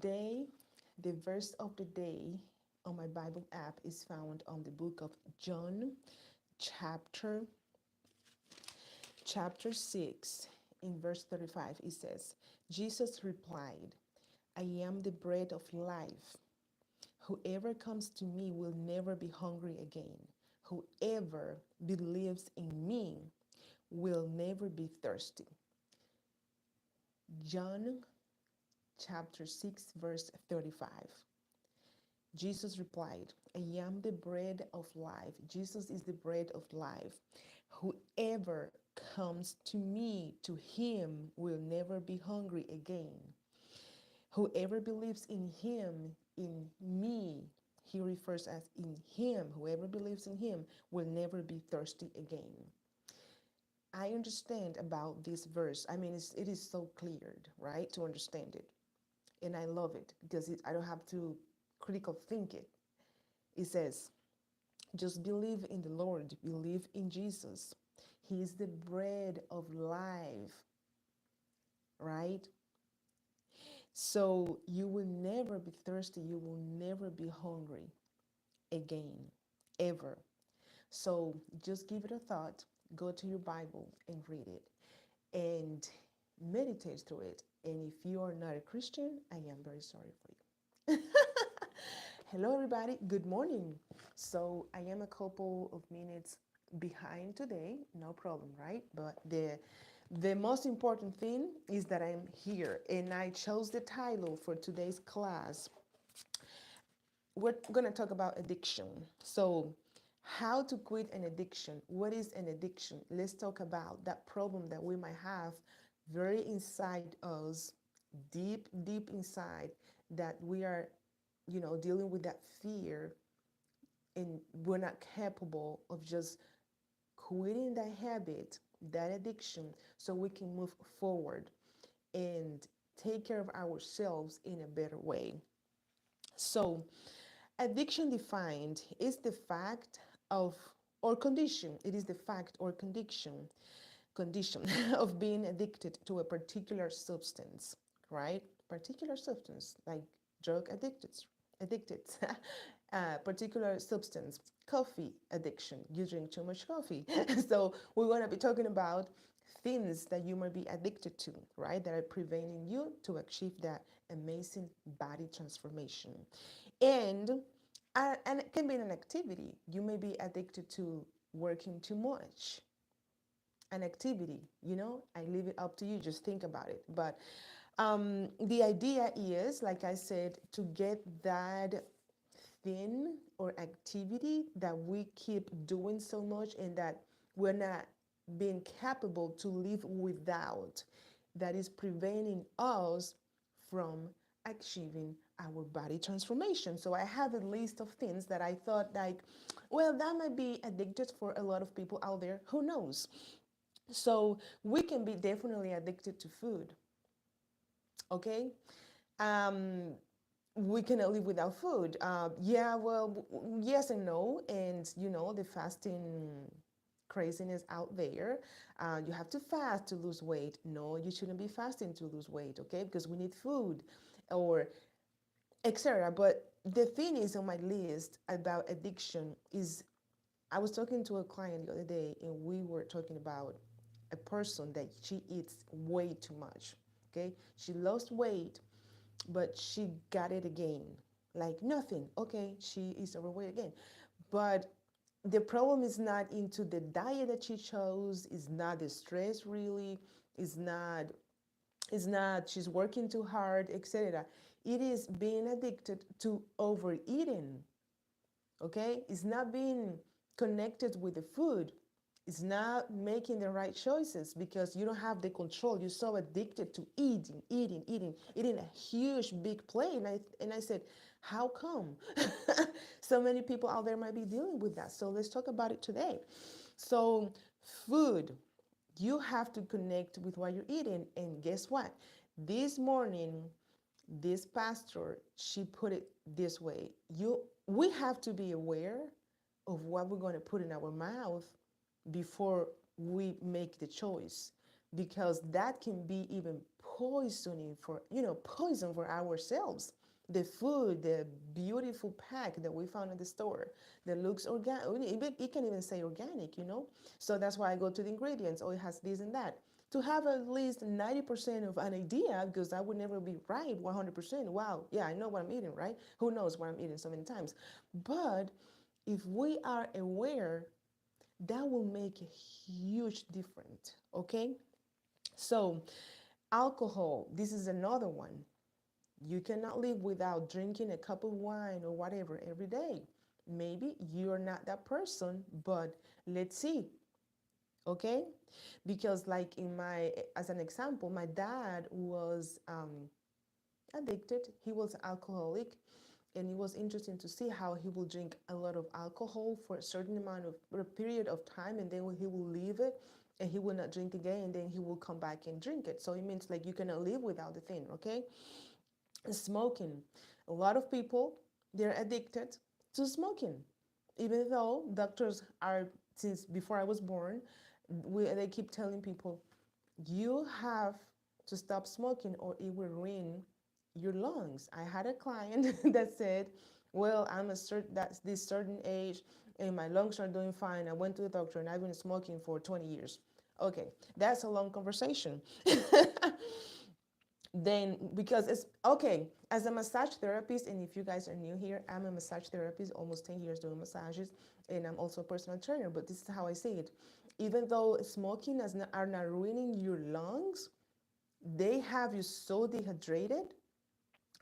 Today, the verse of the day on my Bible app is found on the book of John, chapter chapter 6, in verse 35. It says, Jesus replied, I am the bread of life. Whoever comes to me will never be hungry again. Whoever believes in me will never be thirsty. John chapter 6, verse 35. Jesus replied, I am the bread of life. Jesus is the bread of life. Whoever comes to me, to him, will never be hungry again. Whoever believes in me, he refers as in him. Whoever believes in him will never be thirsty again. I understand about this verse. I mean, it is so clear, right, to understand it. And I love it because I don't have to critical think it. It says, just believe in the Lord, believe in Jesus. He is the bread of life, right? So you will never be thirsty, you will never be hungry again, ever. So just give it a thought, go to your Bible and read it and meditate through it. And if you are not a Christian, I am very sorry for you. Hello, everybody. Good morning. So I am a couple of minutes behind today. No problem, right? But the most important thing is that I'm here, and I chose the title for today's class. We're going to talk about addiction. So, how to quit an addiction? What is an addiction? Let's talk about that problem that we might have very inside us, deep, deep inside, that we are, dealing with that fear, and we're not capable of just quitting that habit, that addiction, so we can move forward and take care of ourselves in a better way. So, addiction defined is the fact of or condition. It is the fact or condition of being addicted to a particular substance, right? Particular substance like drug addicted, particular substance, coffee addiction. You drink too much coffee. So we're going to be talking about things that you might be addicted to, right? That are preventing you to achieve that amazing body transformation. And it can be an activity. You may be addicted to working too much. An activity, I leave it up to you. Just think about it. But the idea is, like I said, to get that thing or activity that we keep doing so much and that we're not being capable to live without, that is preventing us from achieving our body transformation. So I have a list of things that I thought like, well, that might be addicted for a lot of people out there. Who knows? So we can be definitely addicted to food. Okay. Um, we cannot live without food. Yeah, well, yes and no. And, the fasting craziness out there. You have to fast to lose weight. No, you shouldn't be fasting to lose weight, okay? Because we need food or etc. But the thing is on my list about addiction is I was talking to a client the other day and we were talking about a person that she eats way too much, okay? She lost weight but she got it again. Like nothing. Okay, she is overweight again. But the problem is not into the diet that she chose, is not the stress really, is not she's working too hard, etc. It is being addicted to overeating. Okay? It's not being connected with the food. It's not making the right choices because you don't have the control. You're so addicted to eating a huge big plate. And I said, how come? So many people out there might be dealing with that. So let's talk about it today. So food, you have to connect with what you're eating. And guess what? This morning, this pastor, she put it this way. We have to be aware of what we're going to put in our mouth before we make the choice. because that can be even poisoning for, poison for ourselves. The food, the beautiful pack that we found at the store that looks organic, it can even say organic. So that's why I go to the ingredients. Oh, it has this and that. To have at least 90% of an idea, because I would never be right 100%. Wow, yeah, I know what I'm eating, right? Who knows what I'm eating so many times? But if we are aware, that will make a huge difference, okay? So, alcohol, this is another one. You cannot live without drinking a cup of wine or whatever every day. Maybe you're not that person, but let's see, okay? Because, like as an example, my dad was addicted, he was alcoholic, and it was interesting to see how he will drink a lot of alcohol for a certain amount of a period of time, and then he will leave it and he will not drink again, and then he will come back and drink it. So it means like you cannot live without the thing, okay? And smoking, a lot of people, they're addicted to smoking, even though doctors are, since before I was born, they keep telling people you have to stop smoking or it will ruin your lungs. I had a client that said, well, I'm that's this certain age and my lungs are doing fine. I went to the doctor and I've been smoking for 20 years. Okay, that's a long conversation. Then, because it's okay, as a massage therapist, and if you guys are new here, I'm a massage therapist, almost 10 years doing massages, and I'm also a personal trainer, but this is how I see it. Even though smoking are not ruining your lungs, they have you so dehydrated,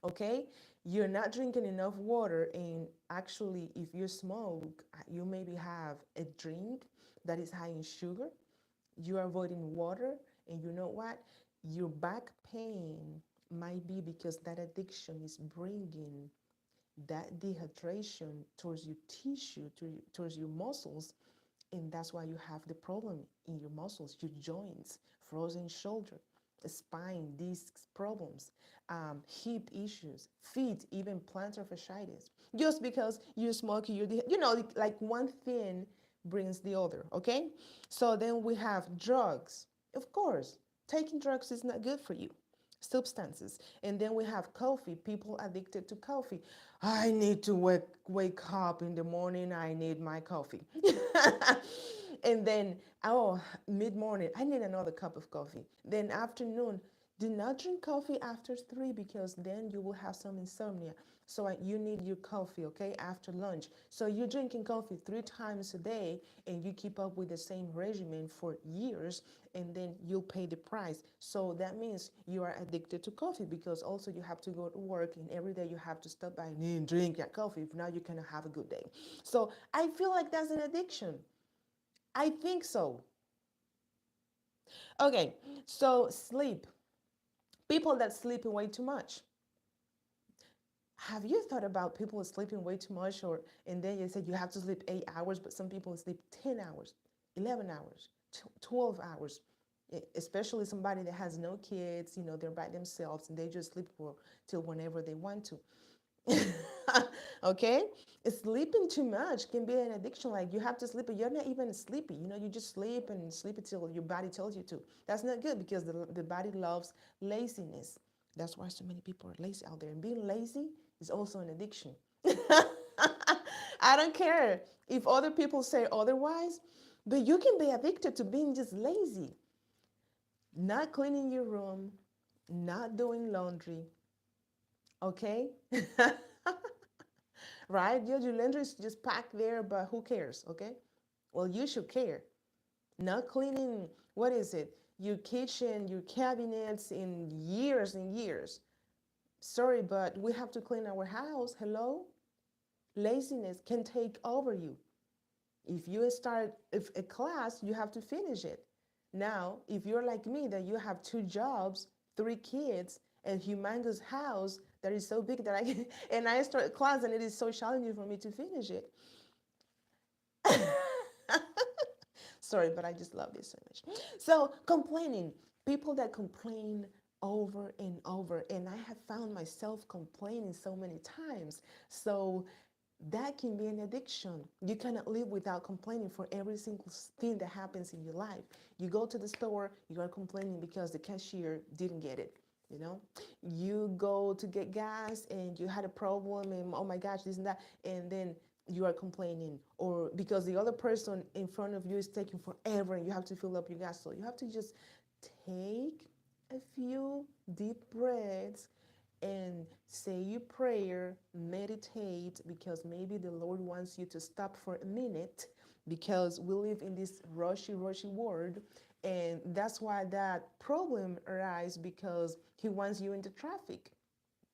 okay? You're not drinking enough water, and actually, if you smoke, you maybe have a drink that is high in sugar, you are avoiding water, and you know what? Your back pain might be because that addiction is bringing that dehydration towards your tissue, towards your muscles, and that's why you have the problem in your muscles, your joints, frozen shoulder, spine, discs problems, hip issues, feet, even plantar fasciitis. Just because you smoke, like one thing brings the other, okay? So then we have drugs. Of course, taking drugs is not good for you. Substances. And then we have coffee, people addicted to coffee. I need to wake up in the morning, I need my coffee. And then, oh, mid morning, I need another cup of coffee. Then afternoon, do not drink coffee after 3 because then you will have some insomnia. So you need your coffee, okay, after lunch. So you're drinking coffee 3 times a day and you keep up with the same regimen for years, and then you'll pay the price. So that means you are addicted to coffee, because also you have to go to work and every day you have to stop by and drink that coffee. If not, you cannot have a good day. So I feel like that's an addiction. I think so. Okay, so sleep. People that sleep way too much. Have you thought about people sleeping way too much, or and then you said you have to sleep 8 hours, but some people sleep 10 hours, 11 hours, 12 hours, especially somebody that has no kids, they're by themselves and they just sleep for till whenever they want to. Okay, sleeping too much can be an addiction. Like you have to sleep, but you're not even sleepy. You just sleep and sleep until your body tells you to. That's not good, because the body loves laziness. That's why so many people are lazy out there, and being lazy is also an addiction. I don't care if other people say otherwise, but you can be addicted to being just lazy, not cleaning your room, not doing laundry, okay? Right? Your laundry is just packed there, but who cares, okay? Well, you should care. Not cleaning, what is it? Your kitchen, your cabinets in years and years. Sorry, but we have to clean our house. Hello? Laziness can take over you. If you start a class, you have to finish it. Now, if you're like me, that you have 2 jobs, 3 kids, a humongous house that is so big that I can, and I start a class and it is so challenging for me to finish it. Sorry, but I just love this so much. So, complaining, people that complain over and over, and I have found myself complaining so many times. So, That can be an addiction. You cannot live without complaining for every single thing that happens in your life. You go to the store, you are complaining because the cashier didn't get it. You know, you go to get gas and you had a problem, and oh my gosh, this and that, and then you are complaining, or because the other person in front of you is taking forever and you have to fill up your gas. So you have to just take a few deep breaths and say your prayer, meditate, because maybe the Lord wants you to stop for a minute, because we live in this rushy world. And that's why that problem arises, because He wants you in the traffic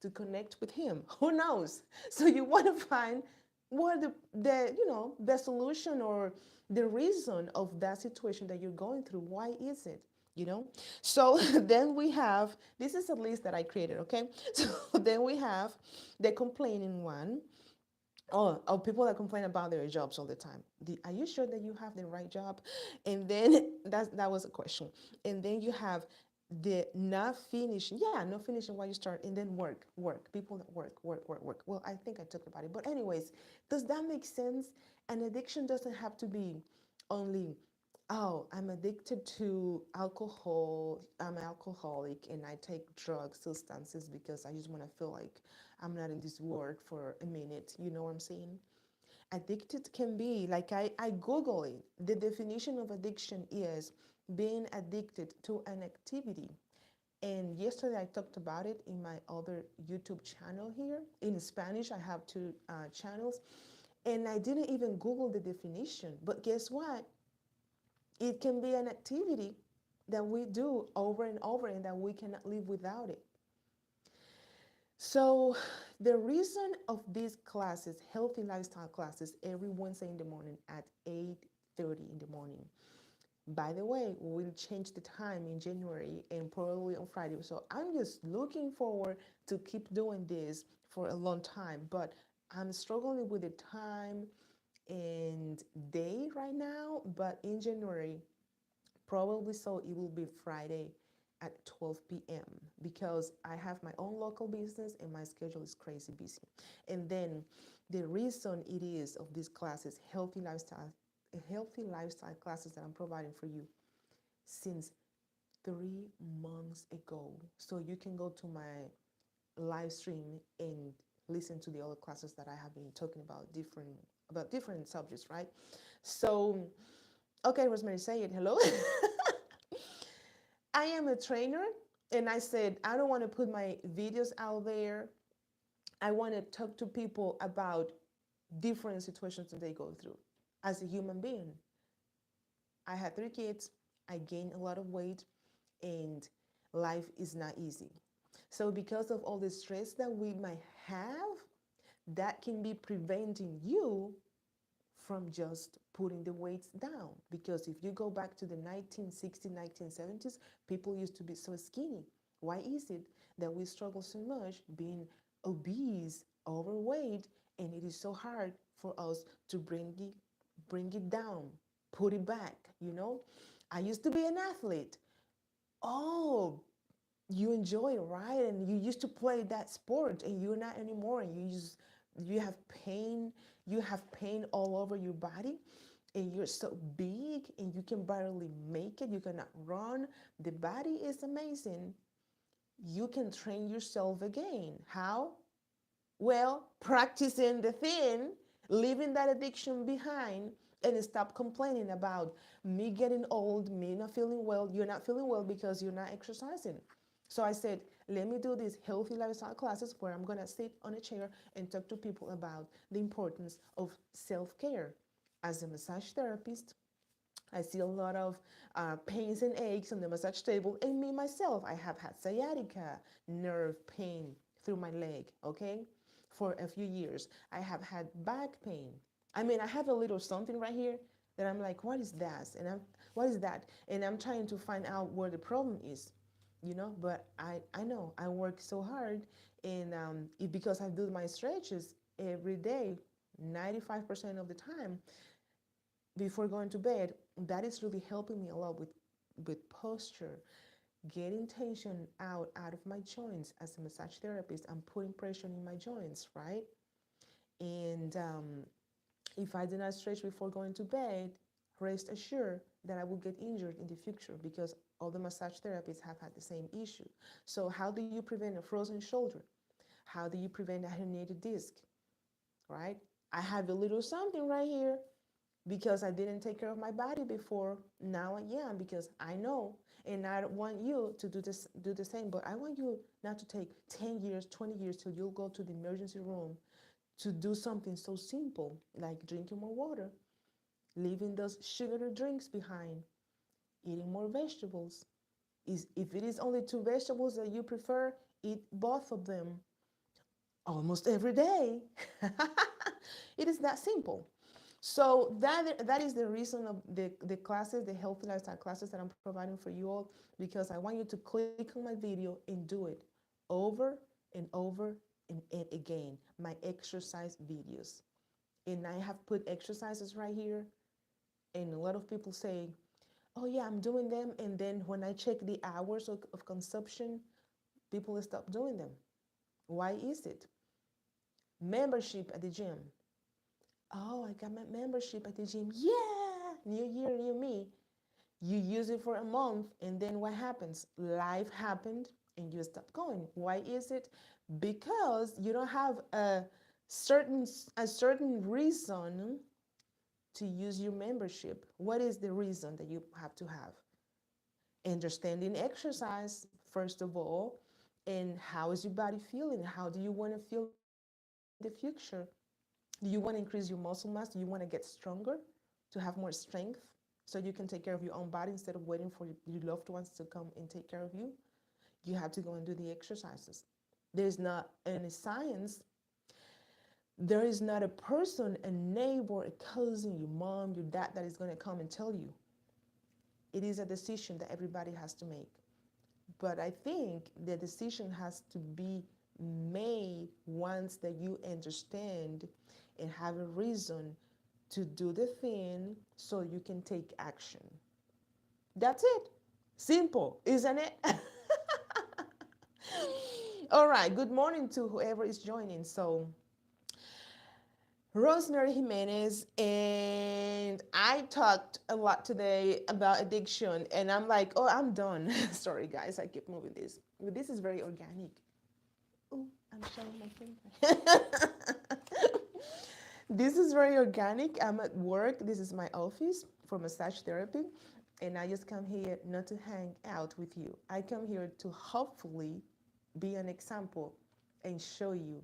to connect with Him. Who knows? So you want to find what the solution or the reason of that situation that you're going through. Why is it? You know, so then we have, this is a list that I created, okay? So then we have the complaining one. Oh, people that complain about their jobs all the time. Are you sure that you have the right job? And then that was a question. And then you have the not finishing, not finishing what you start, and then work. People that work. Well, I think I talked about it. But anyways, does that make sense? An addiction doesn't have to be only, oh, I'm addicted to alcohol. I'm an alcoholic and I take drugs, substances because I just want to feel like I'm not in this world for a minute. You know what I'm saying? Addicted can be, like I Google it. The definition of addiction is being addicted to an activity. And yesterday I talked about it in my other YouTube channel here. In Spanish, I have two channels. And I didn't even Google the definition. But guess what? It can be an activity that we do over and over and that we cannot live without it. So the reason of these classes, healthy lifestyle classes, every Wednesday in the morning at 8:30 in the morning. By the way, we'll change the time in January and probably on Friday. So I'm just looking forward to keep doing this for a long time. But I'm struggling with the time and day right now. But in January, probably so it will be Friday at 12 p.m. because I have my own local business and my schedule is crazy busy. And then the reason it is of these classes, healthy lifestyle classes that I'm providing for you since 3 months ago. So you can go to my live stream and listen to the other classes that I have been talking about different subjects, right? So okay, Rosemary, say it. Hello. I am a trainer, and I said, I don't want to put my videos out there. I want to talk to people about different situations that they go through. As a human being, I had 3 kids, I gained a lot of weight, and life is not easy. So, because of all the stress that we might have, that can be preventing you from just putting the weights down. Because if you go back to the 1960s, 1970s, people used to be so skinny. Why is it that we struggle so much being obese, overweight, and it is so hard for us to bring it down, put it back, you know? I used to be an athlete. Oh, you enjoy it, right? And you used to play that sport and you're not anymore, and you have pain, all over your body, and you're so big and you can barely make it, you cannot run. The body is amazing. You can train yourself again. How? Well, practicing the thing, leaving that addiction behind, and stop complaining about me getting old, me not feeling well. You're not feeling well because you're not exercising. So I said, let me do these healthy lifestyle classes where I'm going to sit on a chair and talk to people about the importance of self-care. As a massage therapist, I see a lot of pains and aches on the massage table. And me, myself, I have had sciatica, nerve pain through my leg, okay, for a few years. I have had back pain. I mean, I have a little something right here that I'm like, what is that? What is that? And I'm trying to find out where the problem is, but I know I work so hard, and because I do my stretches every day, 95% of the time, before going to bed, that is really helping me a lot with posture, getting tension out of my joints. As a massage therapist, I'm putting pressure in my joints, right? And if I do not stretch before going to bed, rest assured that I will get injured in the future because all the massage therapists have had the same issue. So, how do you prevent a frozen shoulder? How do you prevent a herniated disc? Right? I have a little something right here because I didn't take care of my body before. Now I am because I know, and I want you to do the same. But I want you not to take 10 years, 20 years till you'll go to the emergency room to do something so simple like drinking more water, leaving those sugary drinks behind, eating more vegetables. Is if it is only two vegetables that you prefer, eat both of them almost every day. It is that simple. So that is the reason of the classes, the healthy lifestyle classes that I'm providing for you all, because I want you to click on my video and do it over and over and again. My exercise videos. And I have put exercises right here. And a lot of people say, oh yeah, I'm doing them. And then when I check the hours of consumption, people stop doing them. Why is it? Membership at the gym. Oh, I got my membership at the gym. Yeah, new year, new me. You use it for a month, and then what happens? Life happened, and you stop going. Why is it? Because you don't have certain a certain reason to use your membership. What is the reason that you have to have? Understanding exercise, first of all, and how is your body feeling? How do you want to feel in the future? Do you want to increase your muscle mass? Do you want to get stronger, to have more strength, so you can take care of your own body instead of waiting for your loved ones to come and take care of you? You have to go and do the exercises. There's not any science. There is not a person, a neighbor, a cousin, your mom, your dad that is going to come and tell you. It is a decision that everybody has to make. But I think the decision has to be made once that you understand and have a reason to do the thing so you can take action. That's it. Simple, isn't it? All right, good morning to whoever is joining. So, Rosemary Jimenez, and I talked a lot today about addiction, and I'm like, oh, I'm done. Sorry, guys, I keep moving this. But this is very organic. Oh, I'm showing my finger. This is very organic. I'm at work. This is my office for massage therapy, and I just come here not to hang out with you. I come here to hopefully be an example and show you,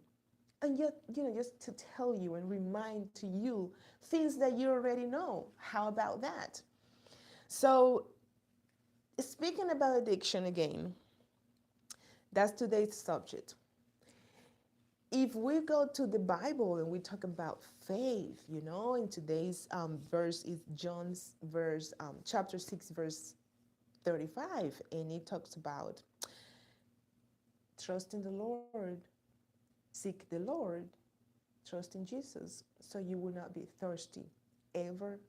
and yet, just to tell you and remind to you things that you already know. How about that? So, speaking about addiction again, that's today's subject. If we go to the Bible and we talk about faith, in today's verse is John's verse, chapter 6, verse 35, and it talks about trust in the Lord, seek the Lord, trust in Jesus, so you will not be thirsty ever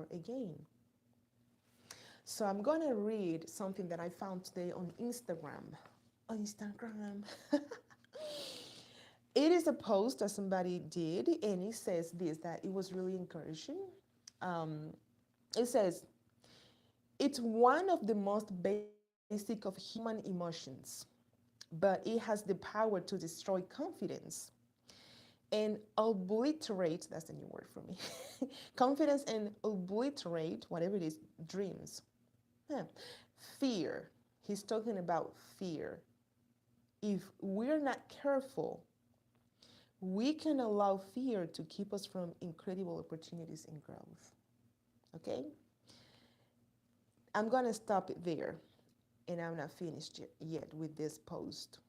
again. So I'm going to read something that I found today on Instagram. It is a post that somebody did, and it says this, that it was really encouraging. It says, it's one of the most basic of human emotions, but it has the power to destroy confidence and obliterate, that's a new word for me, confidence and obliterate, whatever it is, dreams. Fear. He's talking about fear. If we're not careful, we can allow fear to keep us from incredible opportunities and growth. Okay? I'm going to stop it there, and I'm not finished yet with this post.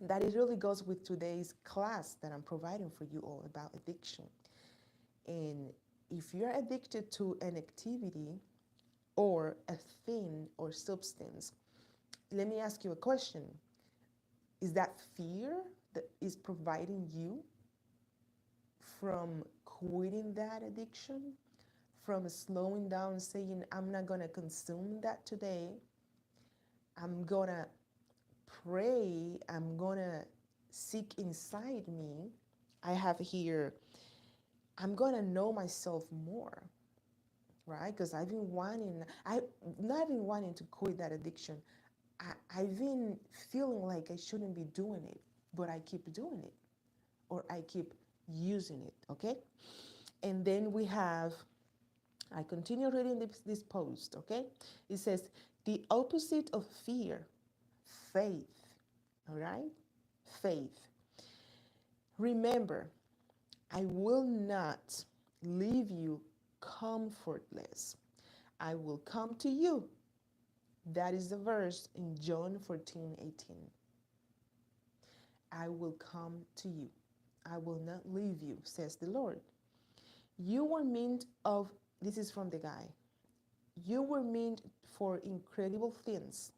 That it really goes with today's class that I'm providing for you all about addiction. And if you're addicted to an activity or a thing or substance, let me ask you a question. Is that fear that is preventing you from quitting that addiction, from slowing down and saying, I'm not going to consume that today. I'm going to pray. I'm going to seek inside me. I have here, I'm gonna know myself more, right? Because I not been wanting to quit that addiction. I've been feeling like I shouldn't be doing it, but I keep doing it, or I keep using it, okay? And then we have, I continue reading this post, okay? It says, the opposite of fear, faith, all right? Faith. Remember, I will not leave you comfortless. I will come to you. That is the verse in John 14:18. I will come to you. I will not leave you, says the Lord. You were meant of, this is from the guy, you were meant for incredible things.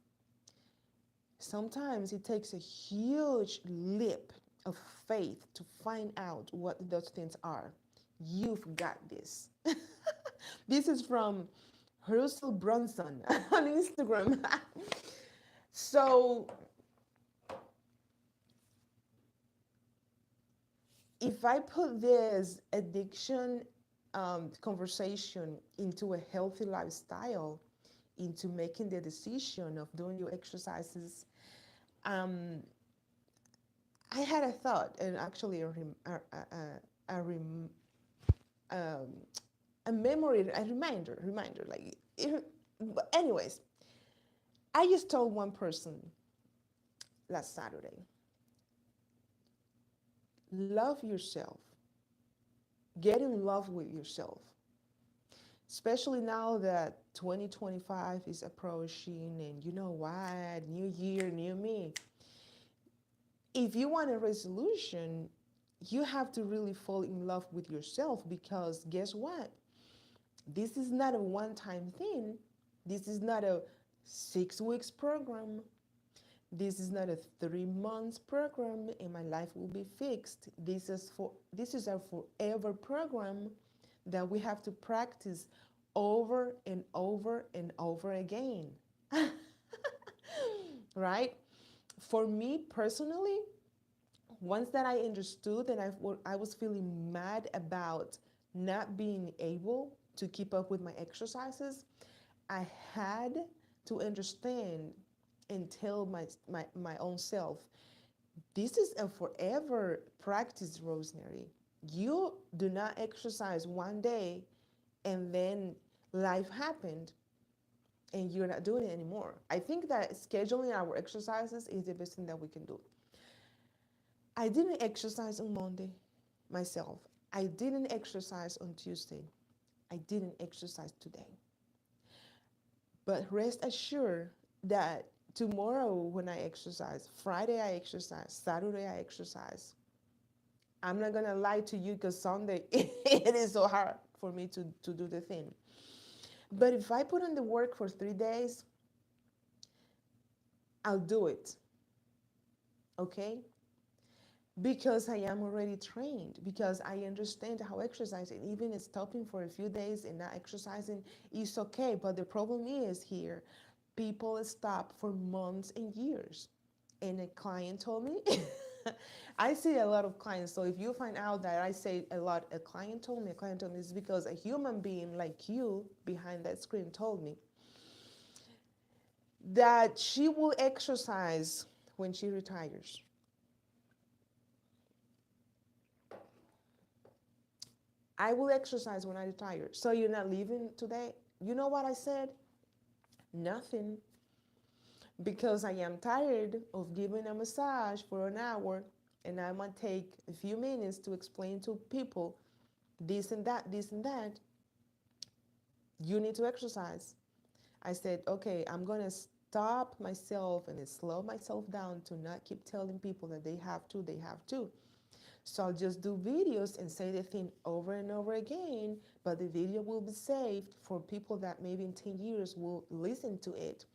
Sometimes it takes a huge leap of faith to find out what those things are. You've got this. This is from Russell Brunson on Instagram. So if I put this addiction conversation into a healthy lifestyle, into making the decision of doing your exercises, um, I had a thought, and actually a, rem, um, a memory, a reminder. Like, but anyways, I just told one person last Saturday, love yourself, get in love with yourself, especially now that 2025 is approaching, and you know what, new year, new me. If you want a resolution, you have to really fall in love with yourself, because guess what? This is not a one-time thing. This is not a 6 weeks program. This is not a 3 months program and my life will be fixed. This is a forever program that we have to practice over and over and over again. Right? For me personally, once that I understood and I was feeling mad about not being able to keep up with my exercises, I had to understand and tell my own self, this is a forever practice, Rosemary. You do not exercise one day and then life happened and you're not doing it anymore. I think that scheduling our exercises is the best thing that we can do. I didn't exercise on Monday myself. I didn't exercise on Tuesday. I didn't exercise today. But rest assured that tomorrow when I exercise, Friday I exercise, Saturday I exercise. I'm not gonna lie to you, because Sunday it is so hard for me to do the thing. But if I put in the work for 3 days, I'll do it. Okay? Because I am already trained, because I understand how exercising, even stopping for a few days and not exercising, is okay. But the problem is here, people stop for months and years. And a client told me, I see a lot of clients. So if you find out that I say a lot, a client told me, is because a human being like you behind that screen told me that she will exercise when she retires. I will exercise when I retire. So you're not leaving today? You know what I said? Nothing. Because I am tired of giving a massage for an hour and I'm going to take a few minutes to explain to people this and that, this and that. You need to exercise. I said, okay, I'm going to stop myself and slow myself down to not keep telling people that they have to, they have to. So I'll just do videos and say the thing over and over again, but the video will be saved for people that maybe in 10 years will listen to it,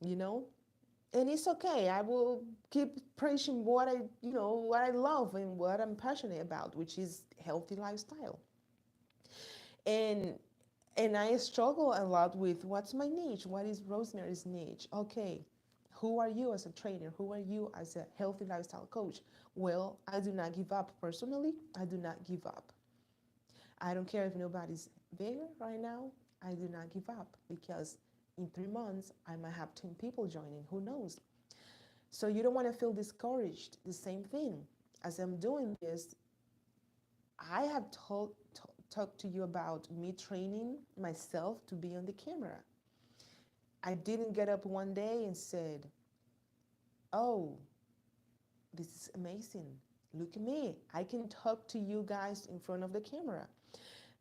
you know? And it's okay. I will keep preaching what I love and what I'm passionate about, which is healthy lifestyle. And and I struggle a lot with what's my niche? What is Rosemary's niche? Okay, Who are you as a trainer? Who are you as a healthy lifestyle coach? Well, I do not give up personally. I do not give up. I don't care if nobody's there right now. I do not give up because in 3 months I might have 10 people joining. Who knows? So you don't want to feel discouraged. The same thing. As I'm doing this, I have talked to you about me training myself to be on the camera. I didn't get up one day and said, "Oh, this is amazing. Look at me. I can talk to you guys in front of the camera."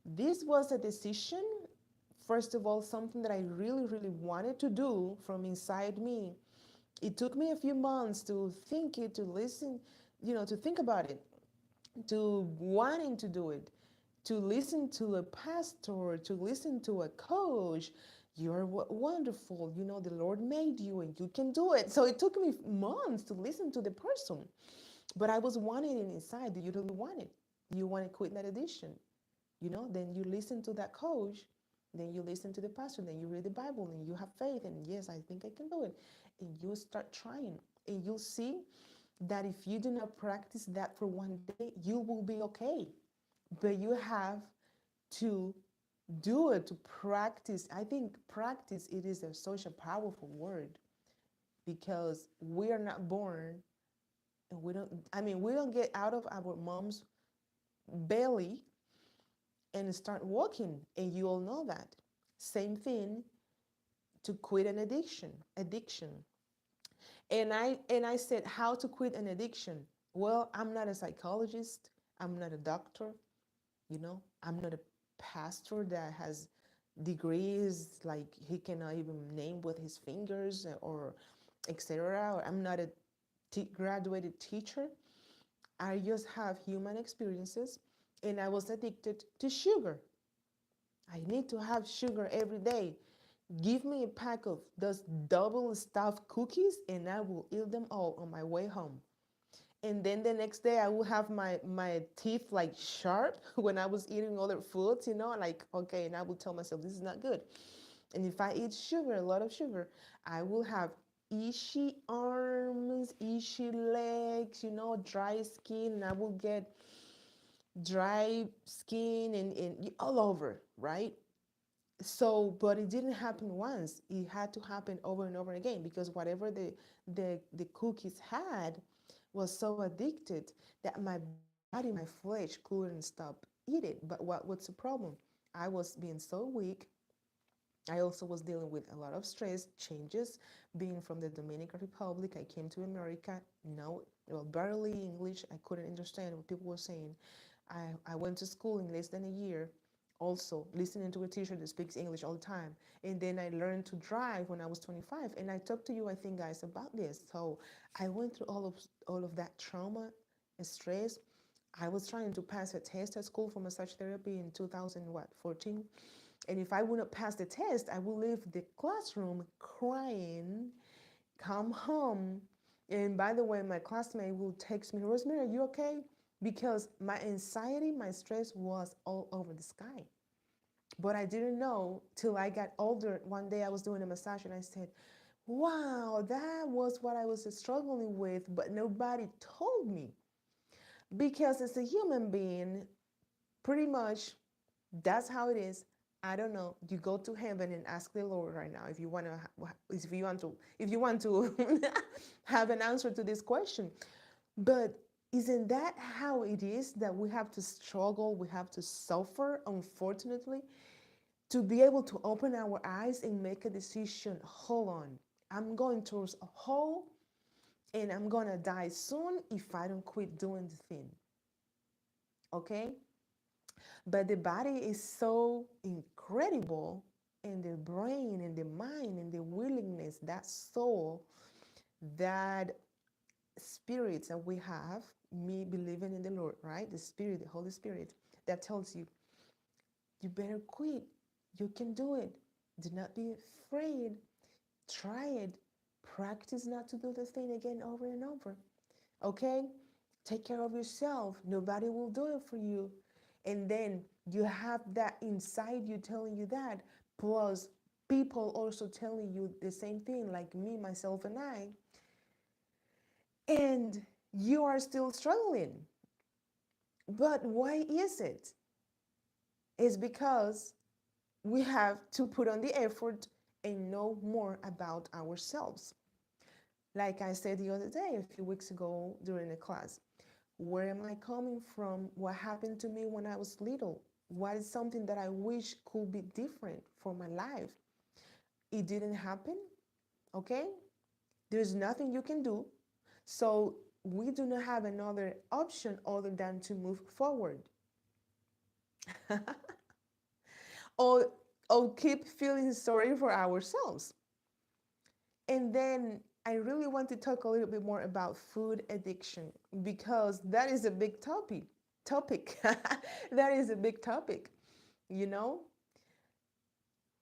This was a decision, first of all, something that I really, really wanted to do from inside me. It took me a few months to think it, to listen, to think about it, to wanting to do it, to listen to a pastor, to listen to a coach. You're wonderful. The Lord made you and you can do it. So it took me months to listen to the person. But I was wanting it inside. Do you really want it? You want to quit that addiction? Then you listen to that coach, then you listen to the pastor, then you read the Bible and you have faith and yes, I think I can do it. And you start trying and you'll see that if you do not practice that for one day, you will be okay. But you have to do it, to practice. I think practice, it is such a powerful word because we are not born and we don't get out of our mom's belly and start walking, and you all know that. Same thing to quit an addiction. And I said, how to quit an addiction? Well, I'm not a psychologist, I'm not a doctor, I'm not a pastor that has degrees like he cannot even name with his fingers or etc. Or I'm not a graduated teacher. I just have human experiences, and I was addicted to sugar. I need to have sugar every day. Give me a pack of those double stuffed cookies and I will eat them all on my way home. And then the next day I will have my teeth like sharp when I was eating other foods, like, okay, and I will tell myself this is not good. And if I eat sugar, a lot of sugar, I will have itchy arms, itchy legs, dry skin, and I will get dry skin and all over, right? So, but it didn't happen once. It had to happen over and over again because whatever the cookies had was so addicted that my body, my flesh couldn't stop eating. But what's the problem? I was being so weak. I also was dealing with a lot of stress, changes, being from the Dominican Republic. I came to America, barely English. I couldn't understand what people were saying. I went to school in less than a year, also listening to a teacher that speaks English all the time. And then I learned to drive when I was 25. And I talked to you, I think, guys, about this. So I went through all of that trauma and stress. I was trying to pass a test at school for massage therapy in 2014. And if I would not pass the test, I would leave the classroom crying, come home. And by the way, my classmate will text me, "Rosemary, are you okay?" Because my anxiety, my stress was all over the sky. But I didn't know till I got older. One day I was doing a massage and I said, wow, that was what I was struggling with, but nobody told me. Because as a human being, pretty much that's how it is. I don't know. You go to heaven and ask the Lord right now if you want to, have an answer to this question. But isn't that how it is that we have to struggle? We have to suffer, unfortunately, to be able to open our eyes and make a decision. Hold on, I'm going towards a hole and I'm going to die soon if I don't quit doing the thing. Okay? But the body is so incredible, and the brain and the mind and the willingness, that soul, that spirit that we have, me believing in the Lord, right? The Spirit, the Holy Spirit, that tells you, you better quit. You can do it. Do not be afraid. Try it. Practice not to do the thing again over and over. Okay? Take care of yourself. Nobody will do it for you. And then you have that inside you telling you that, plus people also telling you the same thing, like me, myself, and I, and you are still struggling. But why is it? It's because we have to put on the effort and know more about ourselves. Like I said the other day, a few weeks ago during a class, where am I coming from? What happened to me when I was little? What is something that I wish could be different for my life? It didn't happen, okay? There's nothing you can do. So we do not have another option other than to move forward. or, or keep feeling sorry for ourselves. And then I really want to talk a little bit more about food addiction because that is a big topic. That is a big topic. You know,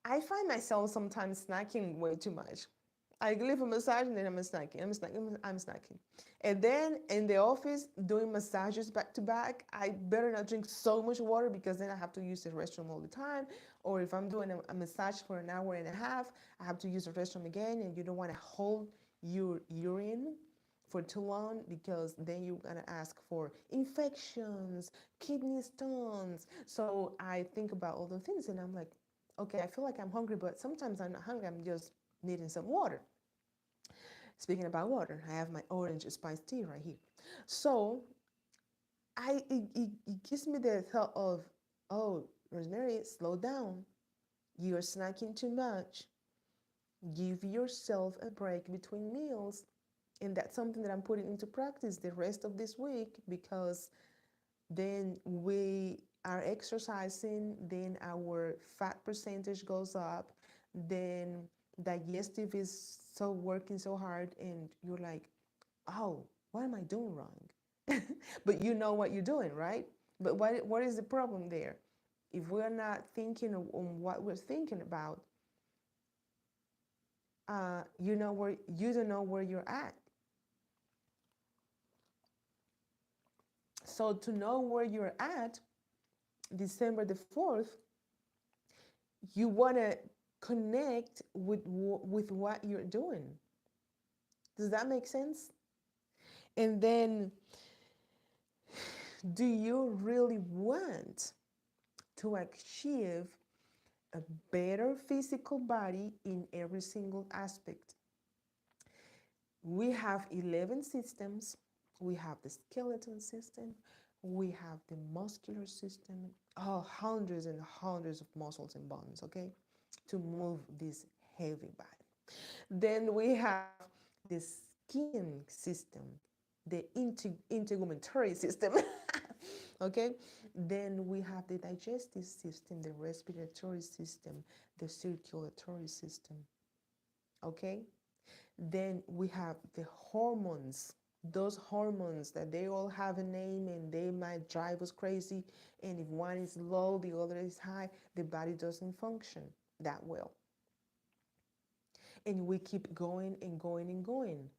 I find myself sometimes snacking way too much. I leave a massage and then I'm snacking. And then in the office, doing massages back to back, I better not drink so much water because then I have to use the restroom all the time. Or if I'm doing a massage for an hour and a half, I have to use the restroom again, and you don't want to hold your urine for too long because then you're gonna ask for infections, kidney stones. So I think about all those things and I'm like, okay, I feel like I'm hungry, but sometimes I'm not hungry, I'm just needing some water. Speaking about water, I have my orange spiced tea right here. So it gives me the thought of, oh, Rosemary, slow down. You're snacking too much. Give yourself a break between meals. And that's something that I'm putting into practice the rest of this week because then we are exercising, then our fat percentage goes up, then digestive is so working so hard, and you're like, oh, what am I doing wrong? But you know what you're doing, right? But what is the problem there? If we're not thinking on what we're thinking about, you don't know where you're at. So to know where you're at, December the 4th, you want to connect with what you're doing. Does that make sense? And then, do you really want to achieve a better physical body in every single aspect? We have 11 systems. We have the skeleton system. We have the muscular system. Oh, hundreds and hundreds of muscles and bones, okay, to move this heavy body. Then we have the skin system, the integumentary system. Okay, then we have the digestive system, the respiratory system, the circulatory system. Okay, then we have the hormones, those hormones that they all have a name and they might drive us crazy. And if one is low, the other is high, the body doesn't function that well. And we keep going and going and going.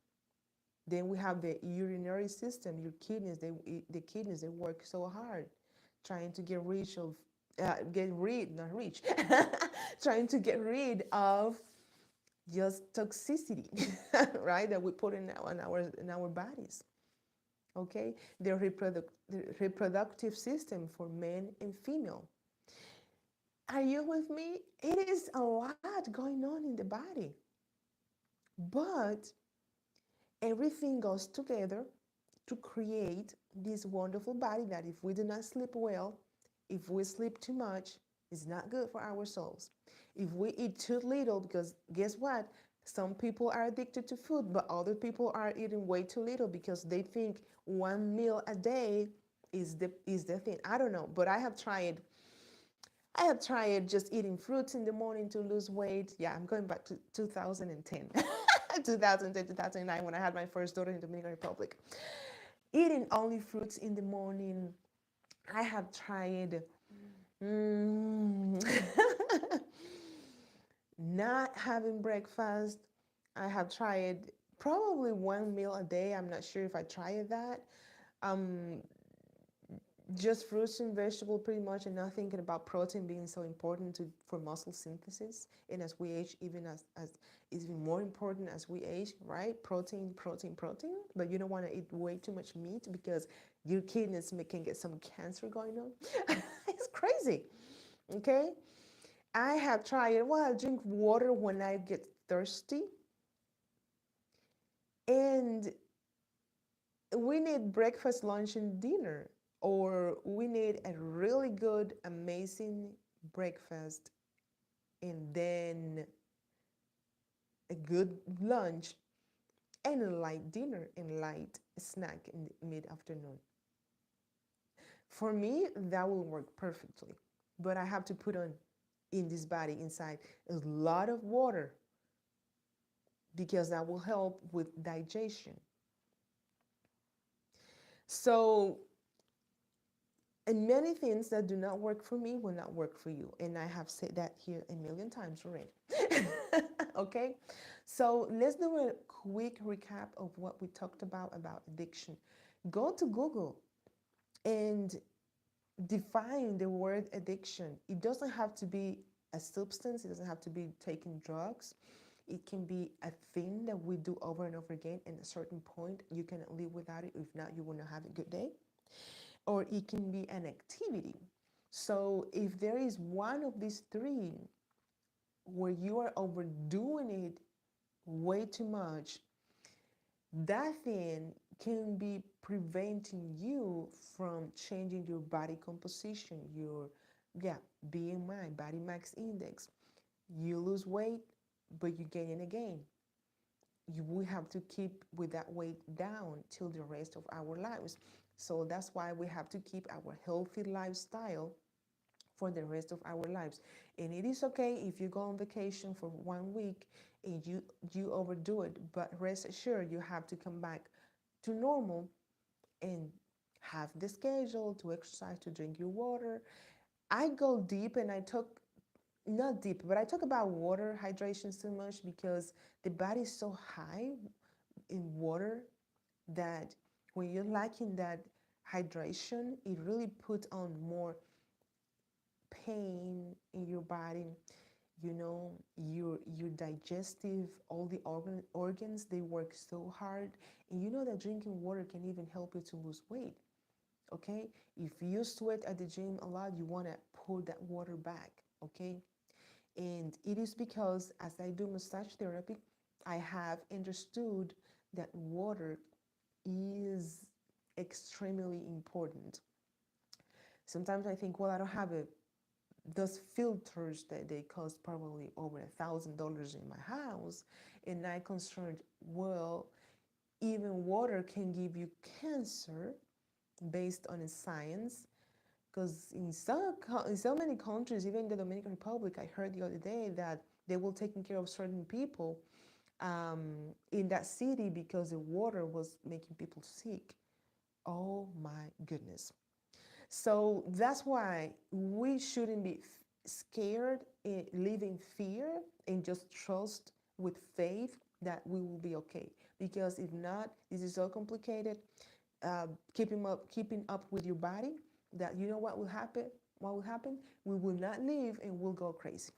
Then we have the urinary system, your kidneys, the kidneys, they work so hard trying to trying to get rid of just toxicity, right, that we put in our bodies. Okay, the reproductive system for men and female. Are you with me? It is a lot going on in the body, but everything goes together to create this wonderful body that if we do not sleep well, if we sleep too much, it's not good for our souls. If we eat too little, because guess what? Some people are addicted to food, but other people are eating way too little because they think one meal a day is the thing. I don't know, but I have tried just eating fruits in the morning to lose weight. Yeah, I'm going back to 2010. 2010, 2009, when I had my first daughter in the Dominican Republic. Eating only fruits in the morning. I have tried not having breakfast. I have tried probably one meal a day. I'm not sure if I tried that. Um, just fruits and vegetables pretty much, and not thinking about protein being so important for muscle synthesis. And as we age, even as is even more important as we age, right? Protein, protein, protein. But you don't want to eat way too much meat because your kidneys can get some cancer going on. It's crazy. Okay, I have tried it. Well, I drink water when I get thirsty, and we need breakfast, lunch, and dinner, or we need a really good, amazing breakfast, and then a good lunch, and a light dinner and light snack in the mid afternoon. For me, that will work perfectly. But I have to put on in this body inside a lot of water because that will help with digestion. So, and many things that do not work for me will not work for you. And I have said that here a million times already. Okay? So let's do a quick recap of what we talked about addiction. Go to Google and define the word addiction. It doesn't have to be a substance, it doesn't have to be taking drugs. It can be a thing that we do over and over again. And at a certain point, you cannot live without it. If not, you will not have a good day. Or it can be an activity. So if there is one of these three where you are overdoing it way too much, that thing can be preventing you from changing your body composition, your BMI, body mass index. You lose weight, but you gain it again. You will have to keep with that weight down till the rest of our lives. So that's why we have to keep our healthy lifestyle for the rest of our lives. And it is okay if you go on vacation for 1 week and you overdo it, but rest assured you have to come back to normal and have the schedule to exercise, to drink your water. I go deep and I talk, not deep, but I talk about water hydration so much because the body is so high in water that when you're lacking that hydration, it really puts on more pain in your body. You know, your digestive, all the organs, they work so hard. And you know that drinking water can even help you to lose weight. Okay, if you sweat at the gym a lot, you want to pull that water back. Okay, and it is because as I do massage therapy, I have understood that water is extremely important. Sometimes I think, well, I don't have a those filters that they cost probably over $1,000 in my house, and I concerned, well, even water can give you cancer based on science, because in so many countries, even the Dominican Republic, I heard the other day that they will taking care of certain people in that city because the water was making people sick. Oh my goodness. So that's why we shouldn't be scared, live in fear, and just trust with faith that we will be okay. Because if not, this is so complicated. Keeping up with your body, that you know what will happen. What will happen? We will not live and we'll go crazy.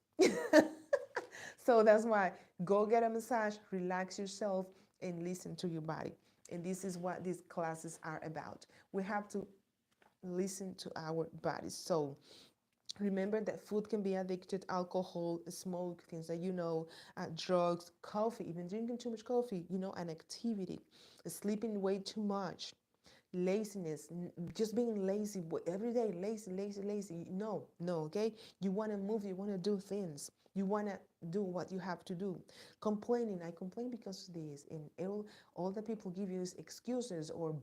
So that's why go get a massage, relax yourself, and listen to your body. And this is what these classes are about. We have to listen to our bodies. So remember that food can be addicted, alcohol, smoke, things that you know, drugs, coffee, even drinking too much coffee, you know, an activity, sleeping way too much, laziness, just being lazy every day, lazy, lazy, lazy. No, no, okay? You want to move, you want to do things. You want to do what you have to do. Complaining, I complain because of this. And all the people give you is excuses or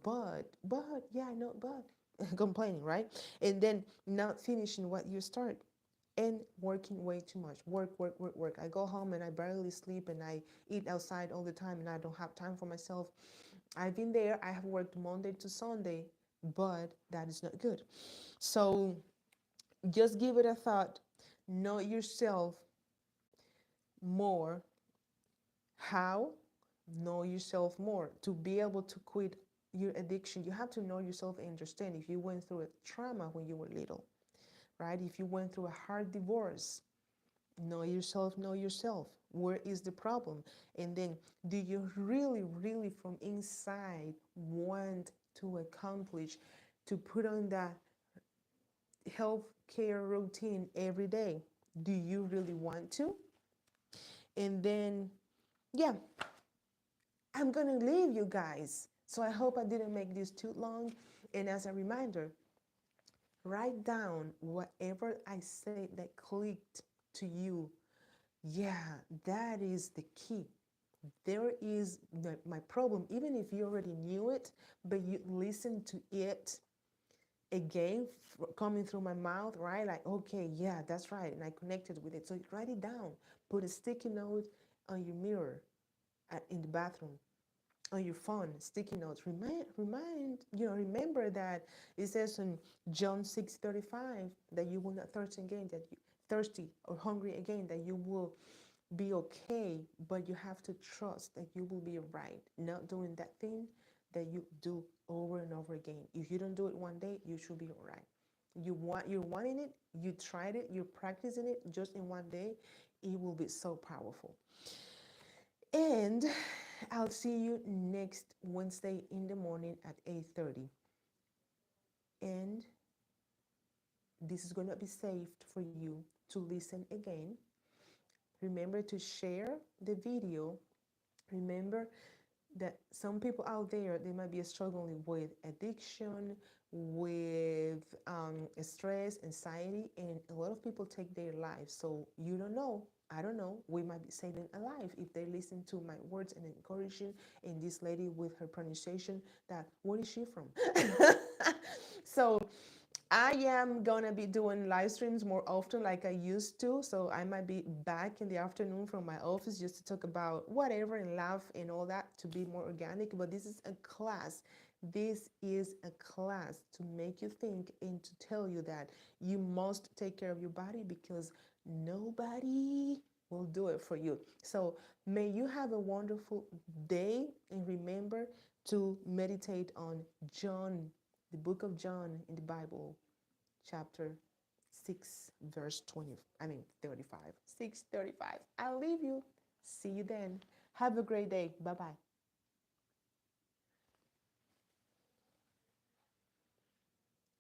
yeah, I know, but complaining, right? And then not finishing what you start and working way too much. Work, work, work, work. I go home and I barely sleep and I eat outside all the time and I don't have time for myself. I've been there. I have worked Monday to Sunday, but that is not good. So just give it a thought. Know yourself more. How? Know yourself more to be able to quit your addiction, you have to know yourself and understand if you went through a trauma when you were little, right? If you went through a hard divorce, know yourself, know yourself. Where is the problem? And then, do you really, really from inside want to accomplish, to put on that health care routine every day? Do you really want to? And then, yeah, I'm gonna leave you guys. So I hope I didn't make this too long. And as a reminder, write down whatever I said that clicked to you. Yeah, that is the key. There is my problem, even if you already knew it, but you listen to it again coming through my mouth, right? Like, okay, yeah, that's right. And I connected with it. So write it down. Put a sticky note on your mirror in the bathroom, on your phone, sticky notes. Remember that it says in John 6:35 that you will not thirst again, that you thirsty or hungry again, that you will be okay, but you have to trust that you will be right, not doing that thing that you do over and over again. If you don't do it one day, you should be all right. You're wanting it, you tried it, you're practicing it just in one day, it will be so powerful. And I'll see you next Wednesday in the morning at 8:30. And this is going to be saved for you to listen again. Remember to share the video. Remember that some people out there, they might be struggling with addiction, with stress, anxiety, and a lot of people take their lives. So you don't know, I don't know, we might be saving a life if they listen to my words and encouraging. And this lady with her pronunciation, that where is she from? So I am gonna be doing live streams more often like I used to. So I might be back in the afternoon from my office just to talk about whatever and laugh and all that, to be more organic. But this is a class. This is a class to make you think and to tell you that you must take care of your body, because nobody will do it for you. So may you have a wonderful day, and remember to meditate on John, the book of John in the Bible, chapter 6, verse 20, 35. 6:35. I'll leave you. See you then. Have a great day. Bye bye.